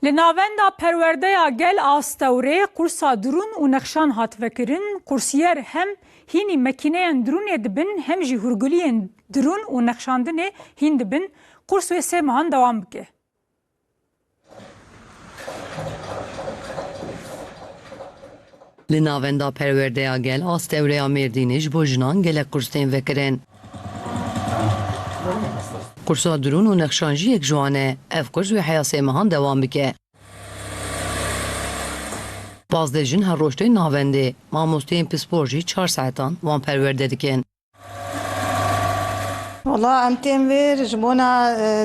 Li navenda perwerdeya gel a stewrê qursa dirûn û nexşan hat vekirin, kursiyer hem hînî makîneyên dirûnê dibin, hem jî hûrgiliyên dirûn û nexşandinê hîn dibin. Qurs wê 3 mehan dewam bike. Li navenda perwerdeya gel a stewreya Mêrdînê ji bo jinan gelek kurs tên vekirin. Kursa dirûn û nexşan jî yek ji wan e. Ev kurs wê heya 3 mehan dewam bike. Bazdê jin her roj tên navendê. Mamosteyên pispor jî 4 saetan wan perwerde dikin. والله ام تیم ویر جبونا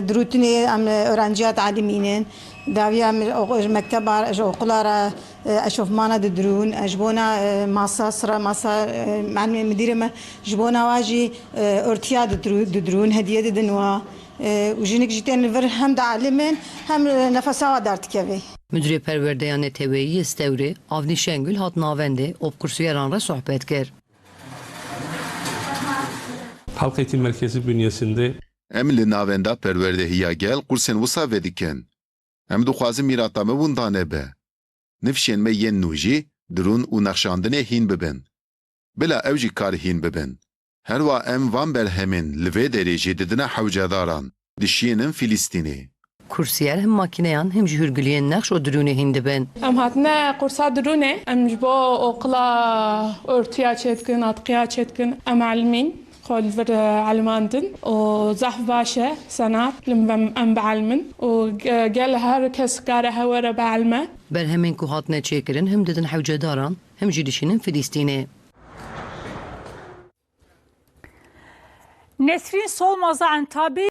دروتنی ام öğrenciyat aliminin davya mektep okullara اشوفمانا درون جبونا ماسا صرا ماسا معلم مديرة جبونا واجي ارتياد درون هدية دنوا وجينك جيتين الفر هم دعلمن هم نفسها دارت كذي. Müdürê perwerdeya neteweyî Stewrê Avnî Şengül hat navendê op kursiyeran re sohbet kir. Halk Eğitim Merkezi bünyesinde em li navenda perwerdehiya gel kursên wisa vedikin. Em dixwazin mîrata me windan nebe. Nifşên me yên nû jî dirûn û nexşandinê hîn bibin. Bila ew jî kar hîn bibin. Herwa em van berhemên li vê derê jî didine hewcedaran, dişiyînin Filîstînê. Kursiyer hem makîneyan hem jî hûrgiliyên nexş û dirûnê hîn dibin. Em hatine kursa dirûnê, em ji bo okula örtüya çêdikin, atqiya çêdikin, em elmîn. خال فر علماندن و زحف باشه سنات لما ام بعلمن و قال هر كس قاره هوره بعلمه. Berhemên ku hatine çêkirin hem didin hewcedaran hem jî dişînin Filîstînê. Nesrin Solmaz'a Entabî